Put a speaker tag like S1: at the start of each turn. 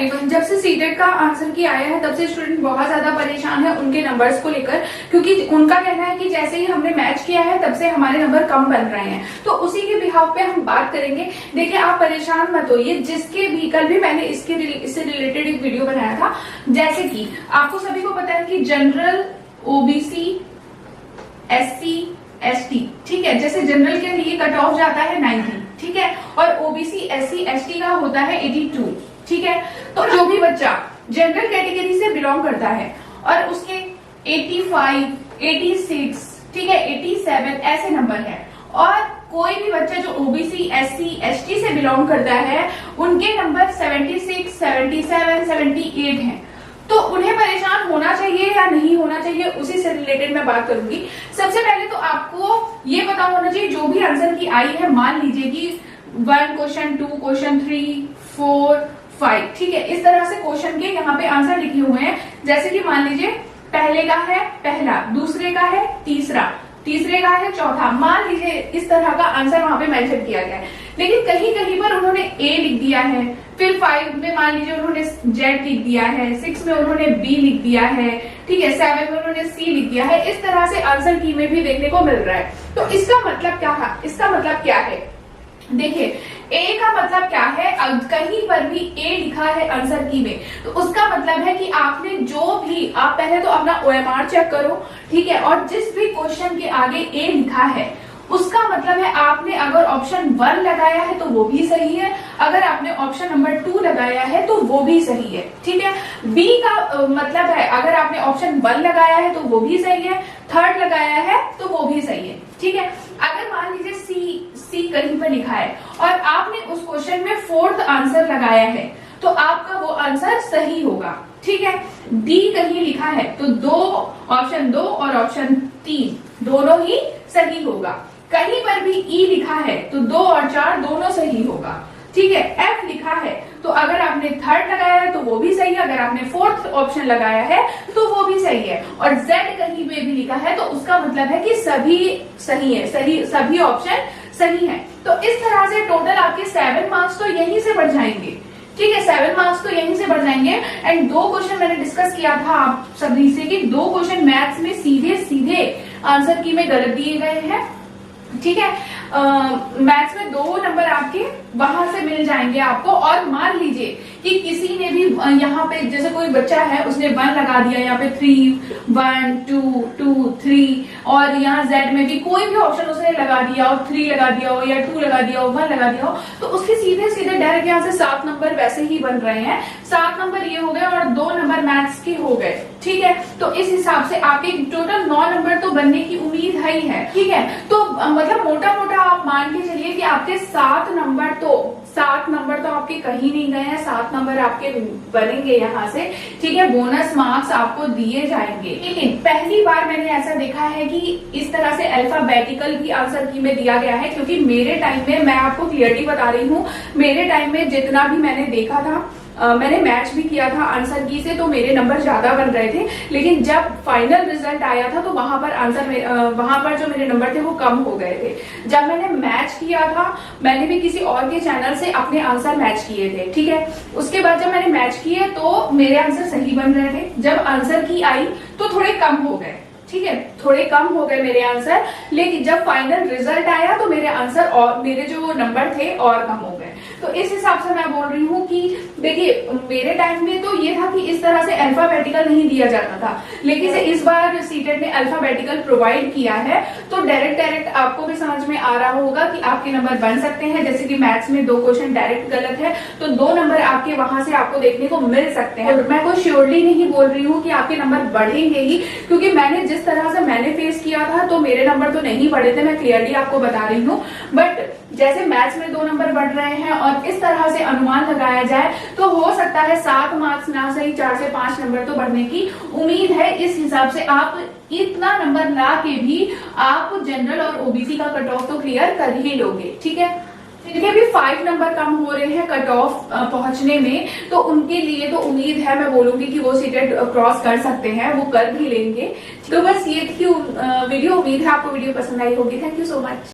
S1: Everyone, जब से CTET का आंसर की आया है तब से स्टूडेंट बहुत ज्यादा परेशान है उनके नंबर्स को लेकर, क्योंकि उनका कहना है कि जैसे ही हमने मैच किया है तब से हमारे नंबर कम बन रहे हैं। तो उसी के बिहाफ पे हम बात करेंगे। देखिए, आप परेशान मत होइए। जिसके भी कल भी मैंने इससे रिलेटेड एक वीडियो बनाया था। जैसे कि आपको सभी को पता है कि जनरल, ओबीसी, एससी, एसटी, ठीक है, जैसे जनरल के लिए कट ऑफ जाता है 90, ठीक है, और ओबीसी, एससी, एसटी का होता है 82, ठीक है। तो जो भी बच्चा जनरल कैटेगरी से बिलोंग करता है और उसके 85, 86, ठीक है, 87 ऐसे नंबर है, और कोई भी बच्चा जो ओबीसी, एससी, एसटी से बिलोंग करता है उनके नंबर 76, 77, 78 हैं, तो उन्हें परेशान होना चाहिए या नहीं होना चाहिए, उसी से रिलेटेड मैं बात करूंगी। सबसे पहले तो आपको ये पता होना चाहिए जो भी आंसर की आई है, मान लीजिए कि 1 क्वेश्चन, 2 क्वेश्चन, 3, 4, 5, ठीक है, इस तरह से क्वेश्चन के यहाँ पे आंसर लिखे हुए हैं। जैसे कि मान लीजिए पहले का है पहला, दूसरे का है तीसरा, तीसरे का है चौथा, मान लीजिए इस तरह का आंसर वहां पे मेंशन किया गया है। लेकिन कहीं कहीं पर उन्होंने ए लिख दिया है, फिर 5 में मान लीजिए उन्होंने जेड लिख दिया है, 6 में उन्होंने बी लिख दिया है, ठीक है, 7 में उन्होंने सी लिख दिया है। इस तरह से आंसर की में भी देखने को मिल रहा है। तो इसका मतलब क्या है? इसका मतलब क्या है? देखिए, ए का मतलब क्या है? कहीं पर भी ए लिखा है आंसर की में, तो उसका मतलब है कि आपने जो भी, आप पहले तो अपना ओएमआर चेक करो, ठीक है, और जिस भी क्वेश्चन के आगे ए लिखा है उसका मतलब है आपने अगर ऑप्शन 1 लगाया है तो वो भी सही है, अगर आपने ऑप्शन नंबर 2 लगाया है तो वो भी सही है, ठीक है। बी का मतलब है अगर आपने ऑप्शन 1 लगाया है तो वो भी सही है, 3rd लगाया है तो वो भी सही है, ठीक है। अगर मान लीजिए सी कहीं पर लिखा है और आपने उस क्वेश्चन में 4th आंसर लगाया है तो आपका वो आंसर सही होगा, ठीक है। डी कहीं लिखा है तो ऑप्शन 2 और ऑप्शन 3 दोनों ही सही होगा। कहीं पर भी ई लिखा है तो 2 और 4 दोनों सही होगा, ठीक है। एफ लिखा है तो अगर आपने 3rd लगाया है तो वो भी सही है, अगर आपने 4th ऑप्शन लगाया है तो वो भी सही है, और जेड कहीं पे भी लिखा है तो उसका मतलब है कि सभी सही है, सभी ऑप्शन सही है। तो इस तरह से टोटल आपके 7 मार्क्स तो यहीं से बढ़ जाएंगे, ठीक है, 7 मार्क्स तो यहीं से बढ़ जाएंगे। एंड 2 क्वेश्चन मैंने डिस्कस किया था आप सभी से कि 2 क्वेश्चन मैथ्स में सीधे आंसर की में गलत दिए गए हैं, ठीक है। मैथ्स में 2 नंबर आपके वहां से मिल जाएंगे आपको। और मान लीजिए कि किसी ने भी यहाँ पे, जैसे कोई बच्चा है उसने 1 लगा दिया, यहाँ पे 3, 1, 2, 2, 3, और यहाँ जेड में भी कोई भी ऑप्शन उसने लगा दिया और 3 लगा दिया हो या 2 लगा दिया हो, 1 लगा दिया हो, तो उसके सीधे डायरेक्ट यहाँ से 7 नंबर वैसे ही बन रहे हैं। 7 नंबर ये हो गए और 2 नंबर मैथ्स के हो गए, ठीक है। तो इस हिसाब से आपके टोटल 9 नंबर तो बनने की उम्मीद है ही है, ठीक है। तो मतलब मोटा मोटा आप मान के चलिए कि आपके 7 नंबर तो आपके कहीं नहीं गए हैं, 7 नंबर आपके बनेंगे यहाँ से, ठीक है। बोनस मार्क्स आपको दिए जाएंगे। लेकिन पहली बार मैंने ऐसा देखा है कि इस तरह से अल्फाबेटिकल भी आंसर की में दिया गया है, क्योंकि मेरे टाइम में, मैं आपको क्लियरली बता रही हूँ, मेरे टाइम में जितना भी मैंने देखा था, मैंने मैच भी किया था आंसर की से, तो मेरे नंबर ज्यादा बन रहे थे। लेकिन जब फाइनल रिजल्ट आया था तो वहां पर जो मेरे नंबर थे वो कम हो गए थे। जब मैंने मैच किया था, मैंने भी किसी और के चैनल से अपने आंसर मैच किए थे, ठीक है। उसके बाद जब मैंने मैच किए तो मेरे आंसर सही बन रहे थे। जब आंसर की आई तो थोड़े कम हो गए, ठीक है, थोड़े कम हो गए मेरे आंसर। लेकिन जब फाइनल रिजल्ट आया तो मेरे आंसर और मेरे जो नंबर थे और कम हो गए। तो इस हिसाब से मैं बोल रही हूँ कि देखिए, मेरे टाइम में तो ये था कि इस तरह से अल्फाबेटिकल नहीं दिया जाता था, लेकिन इस बार सीटेट ने अल्फाबेटिकल प्रोवाइड किया है, तो डायरेक्ट आपको भी समझ में आ रहा होगा कि आपके नंबर बन सकते हैं। जैसे कि मैथ्स में 2 क्वेश्चन डायरेक्ट गलत है तो 2 नंबर आपके वहां से आपको देखने को मिल सकते हैं। मैं कोई श्योरली नहीं बोल रही हूँ कि आपके नंबर बढ़ेंगे ही, क्योंकि मैंने जिस तरह से मैंने फेस किया था तो मेरे नंबर तो नहीं बढ़े थे, मैं क्लियरली आपको बता रही हूँ। बट जैसे मैथ्स में 2 नंबर बढ़ रहे हैं और इस तरह से अनुमान लगाया जाए तो हो सकता है 7 मार्क्स ना सही 4 से 5 नंबर तो बढ़ने की उम्मीद है। इस हिसाब से आप इतना नंबर ला के भी आप जनरल और ओबीसी का कट ऑफ तो क्लियर कर ही लोगे, ठीक है। जिनके भी 5 नंबर कम हो रहे हैं कट ऑफ पहुंचने में, तो उनके लिए तो उम्मीद है, मैं बोलूंगी कि वो सीटेट क्रॉस कर सकते हैं, वो कर भी लेंगे। तो बस ये थी वीडियो। उम्मीद है आपको वीडियो पसंद आई होगी। Thank you so much.